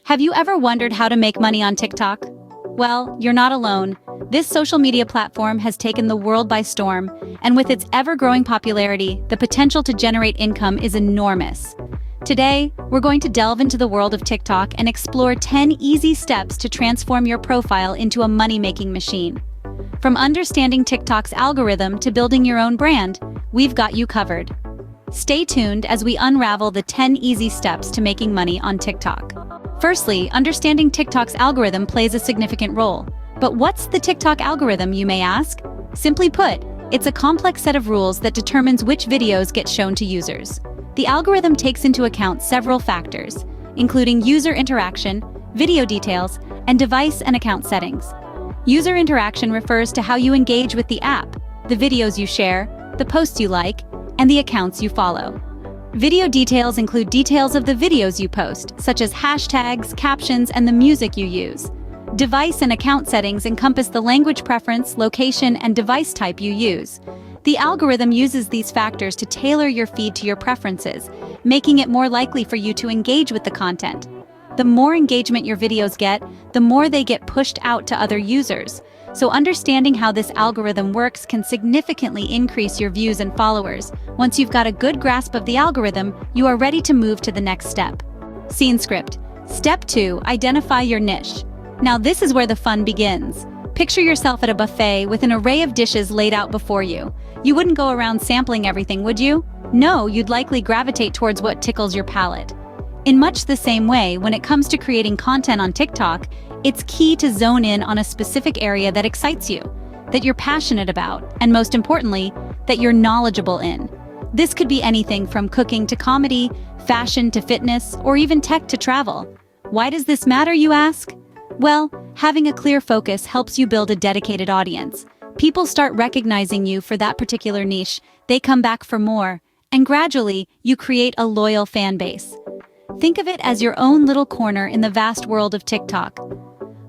Have you ever wondered how to make money on TikTok? Well, you're not alone. This social media platform has taken the world by storm, and with its ever-growing popularity, the potential to generate income is enormous. Today, we're going to delve into the world of TikTok and explore 10 easy steps to transform your profile into a money-making machine. From understanding TikTok's algorithm to building your own brand, we've got you covered. Stay tuned as we unravel the 10 easy steps to making money on TikTok. Firstly, understanding TikTok's algorithm plays a significant role. But what's the TikTok algorithm, you may ask? Simply put, it's a complex set of rules that determines which videos get shown to users. The algorithm takes into account several factors, including user interaction, video details, and device and account settings. User interaction refers to how you engage with the app, the videos you share, the posts you like, and the accounts you follow. Video details include details of the videos you post, such as hashtags, captions, and the music you use. Device and account settings encompass the language preference, location, and device type you use. The algorithm uses these factors to tailor your feed to your preferences, making it more likely for you to engage with the content. The more engagement your videos get, the more they get pushed out to other users. So understanding how this algorithm works can significantly increase your views and followers. Once you've got a good grasp of the algorithm, you are ready to move to the next step. Scene script. Step 2, identify your niche. Now this is where the fun begins. Picture yourself at a buffet with an array of dishes laid out before you. You wouldn't go around sampling everything, would you? No, you'd likely gravitate towards what tickles your palate. In much the same way, when it comes to creating content on TikTok, it's key to zone in on a specific area that excites you, that you're passionate about, and most importantly, that you're knowledgeable in. This could be anything from cooking to comedy, fashion to fitness, or even tech to travel. Why does this matter, you ask? Well, having a clear focus helps you build a dedicated audience. People start recognizing you for that particular niche, they come back for more, and gradually, you create a loyal fan base. Think of it as your own little corner in the vast world of TikTok.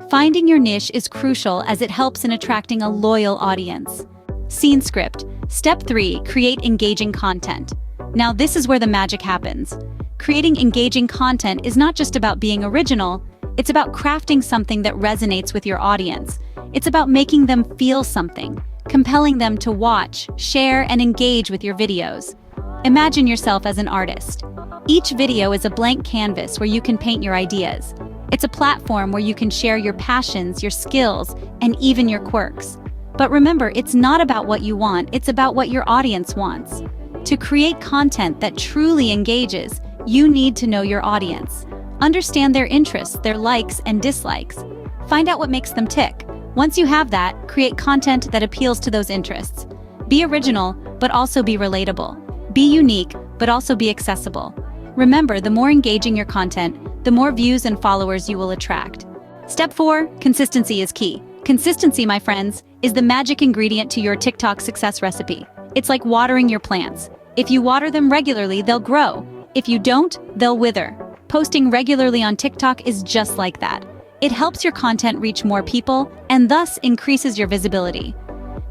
Finding your niche is crucial as it helps in attracting a loyal audience. Scene script. Step 3, create engaging content. Now this is where the magic happens. Creating engaging content is not just about being original, it's about crafting something that resonates with your audience. It's about making them feel something, compelling them to watch, share, and engage with your videos. Imagine yourself as an artist. Each video is a blank canvas where you can paint your ideas. It's a platform where you can share your passions, your skills, and even your quirks. But remember, it's not about what you want, it's about what your audience wants. To create content that truly engages, you need to know your audience. Understand their interests, their likes and dislikes. Find out what makes them tick. Once you have that, create content that appeals to those interests. Be original, but also be relatable. Be unique, but also be accessible. Remember, the more engaging your content, the more views and followers you will attract. Step 4, consistency is key. Consistency, my friends, is the magic ingredient to your TikTok success recipe. It's like watering your plants. If you water them regularly, they'll grow. If you don't, they'll wither. Posting regularly on TikTok is just like that. It helps your content reach more people and thus increases your visibility.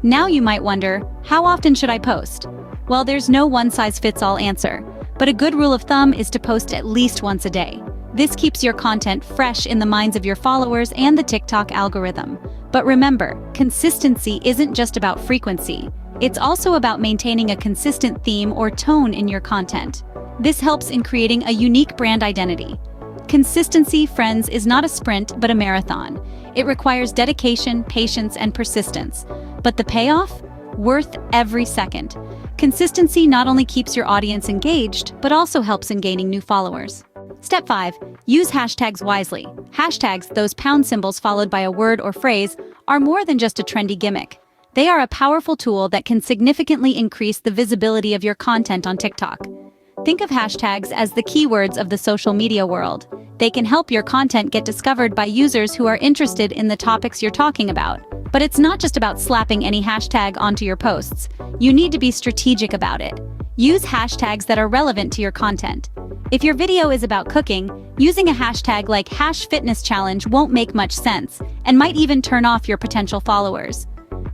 Now you might wonder, how often should I post? Well, there's no one-size-fits-all answer, but a good rule of thumb is to post at least once a day. This keeps your content fresh in the minds of your followers and the TikTok algorithm. But remember, consistency isn't just about frequency. It's also about maintaining a consistent theme or tone in your content. This helps in creating a unique brand identity. Consistency, friends, is not a sprint but a marathon. It requires dedication, patience, and persistence. But the payoff? Worth every second. Consistency not only keeps your audience engaged, but also helps in gaining new followers. Step 5. Use hashtags wisely. Hashtags, those pound symbols followed by a word or phrase, are more than just a trendy gimmick. They are a powerful tool that can significantly increase the visibility of your content on TikTok. Think of hashtags as the keywords of the social media world. They can help your content get discovered by users who are interested in the topics you're talking about. But it's not just about slapping any hashtag onto your posts. You need to be strategic about it. Use hashtags that are relevant to your content. If your video is about cooking, using a hashtag like #fitnesschallenge won't make much sense and might even turn off your potential followers.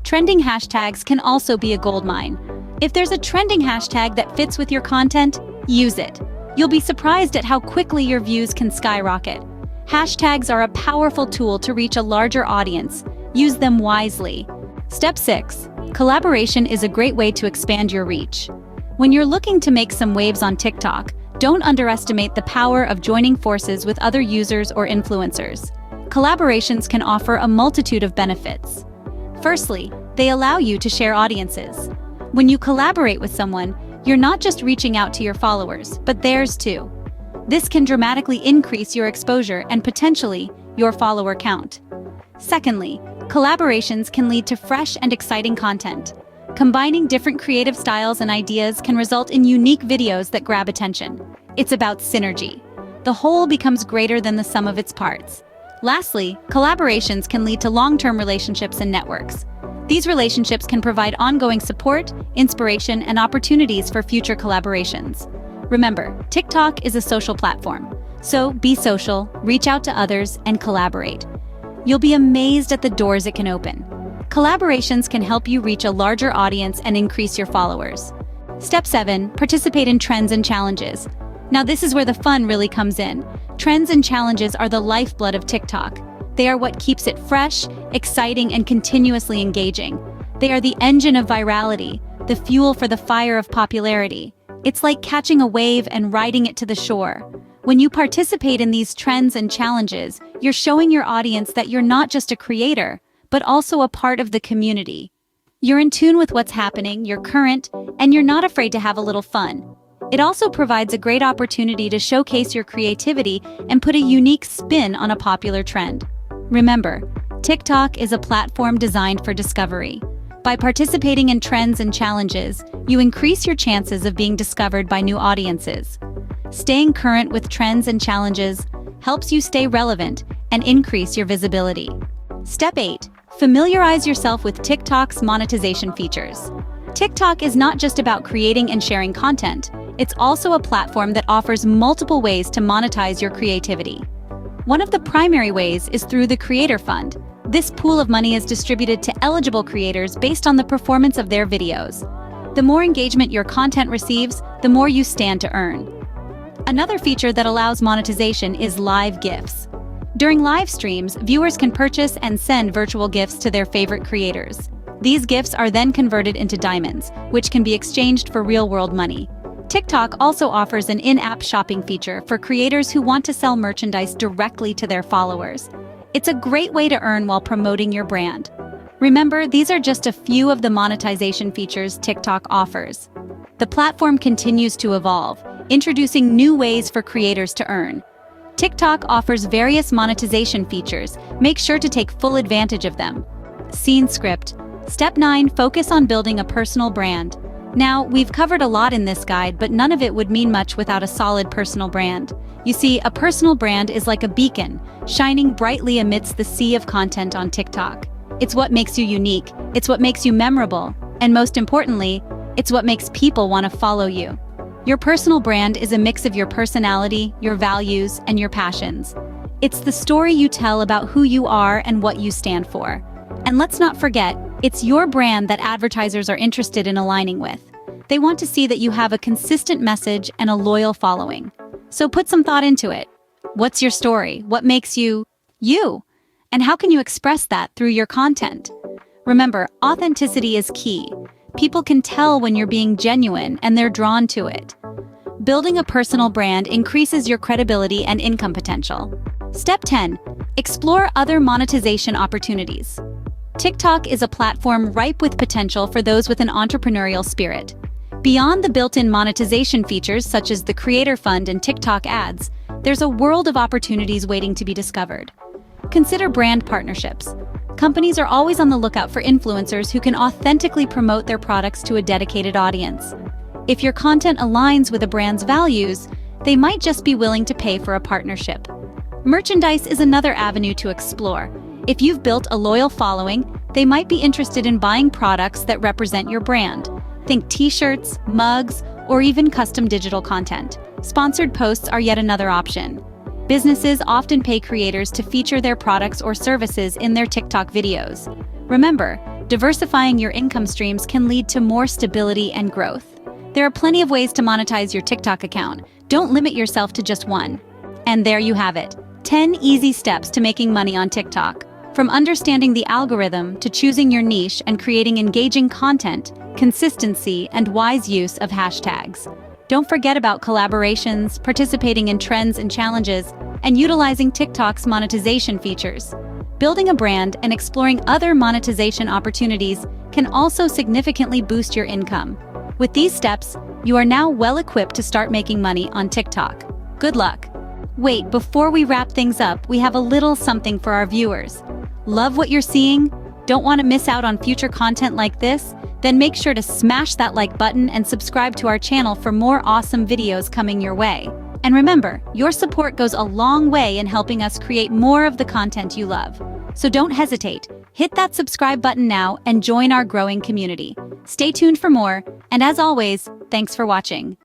Trending hashtags can also be a goldmine. If there's a trending hashtag that fits with your content, use it. You'll be surprised at how quickly your views can skyrocket. Hashtags are a powerful tool to reach a larger audience. Use them wisely. Step 6. Collaboration is a great way to expand your reach. When you're looking to make some waves on TikTok, don't underestimate the power of joining forces with other users or influencers. Collaborations can offer a multitude of benefits. Firstly, they allow you to share audiences. When you collaborate with someone, you're not just reaching out to your followers, but theirs too. This can dramatically increase your exposure and potentially your follower count. Secondly, collaborations can lead to fresh and exciting content. Combining different creative styles and ideas can result in unique videos that grab attention. It's about synergy. The whole becomes greater than the sum of its parts. Lastly, collaborations can lead to long-term relationships and networks. These relationships can provide ongoing support, inspiration, and opportunities for future collaborations. Remember, TikTok is a social platform. So be social, reach out to others, and collaborate. You'll be amazed at the doors it can open. Collaborations can help you reach a larger audience and increase your followers. Step 7. Participate in trends and challenges. Now this is where the fun really comes in. Trends and challenges are the lifeblood of TikTok. They are what keeps it fresh, exciting, and continuously engaging. They are the engine of virality, the fuel for the fire of popularity. It's like catching a wave and riding it to the shore. When you participate in these trends and challenges, you're showing your audience that you're not just a creator, but also a part of the community. You're in tune with what's happening, you're current, and you're not afraid to have a little fun. It also provides a great opportunity to showcase your creativity and put a unique spin on a popular trend. Remember, TikTok is a platform designed for discovery. By participating in trends and challenges, you increase your chances of being discovered by new audiences. Staying current with trends and challenges helps you stay relevant and increase your visibility. Step 8. Familiarize yourself with TikTok's monetization features. TikTok is not just about creating and sharing content, it's also a platform that offers multiple ways to monetize your creativity. One of the primary ways is through the Creator Fund. This pool of money is distributed to eligible creators based on the performance of their videos. The more engagement your content receives, the more you stand to earn. Another feature that allows monetization is live gifts. During live streams, viewers can purchase and send virtual gifts to their favorite creators. These gifts are then converted into diamonds, which can be exchanged for real-world money. TikTok also offers an in-app shopping feature for creators who want to sell merchandise directly to their followers. It's a great way to earn while promoting your brand. Remember, these are just a few of the monetization features TikTok offers. The platform continues to evolve, introducing new ways for creators to earn. TikTok offers various monetization features. Make sure to take full advantage of them. Scene script. Step 9. Focus on building a personal brand. Now, we've covered a lot in this guide, but none of it would mean much without a solid personal brand. You see, a personal brand is like a beacon, shining brightly amidst the sea of content on TikTok. It's what makes you unique, it's what makes you memorable, and most importantly, it's what makes people want to follow you. Your personal brand is a mix of your personality, your values, and your passions. It's the story you tell about who you are and what you stand for. And let's not forget, it's your brand that advertisers are interested in aligning with. They want to see that you have a consistent message and a loyal following. So put some thought into it. What's your story? What makes you, you? And how can you express that through your content? Remember, authenticity is key. People can tell when you're being genuine and they're drawn to it. Building a personal brand increases your credibility and income potential. Step 10. Explore other monetization opportunities. TikTok is a platform ripe with potential for those with an entrepreneurial spirit. Beyond the built-in monetization features such as the Creator Fund and TikTok ads, there's a world of opportunities waiting to be discovered. Consider brand partnerships. Companies are always on the lookout for influencers who can authentically promote their products to a dedicated audience. If your content aligns with a brand's values, they might just be willing to pay for a partnership. Merchandise is another avenue to explore. If you've built a loyal following, they might be interested in buying products that represent your brand. Think t-shirts, mugs, or even custom digital content. Sponsored posts are yet another option. Businesses often pay creators to feature their products or services in their TikTok videos. Remember, diversifying your income streams can lead to more stability and growth. There are plenty of ways to monetize your TikTok account. Don't limit yourself to just one. And there you have it. 10 easy steps to making money on TikTok. From understanding the algorithm to choosing your niche and creating engaging content, consistency, and wise use of hashtags. Don't forget about collaborations, participating in trends and challenges, and utilizing TikTok's monetization features. Building a brand and exploring other monetization opportunities can also significantly boost your income. With these steps, you are now well equipped to start making money on TikTok. Good luck! Wait, before we wrap things up, we have a little something for our viewers. Love what you're seeing? Don't want to miss out on future content like this? Then make sure to smash that like button and subscribe to our channel for more awesome videos coming your way. And remember, your support goes a long way in helping us create more of the content you love. So don't hesitate. Hit that subscribe button now and join our growing community. Stay tuned for more, and as always, thanks for watching.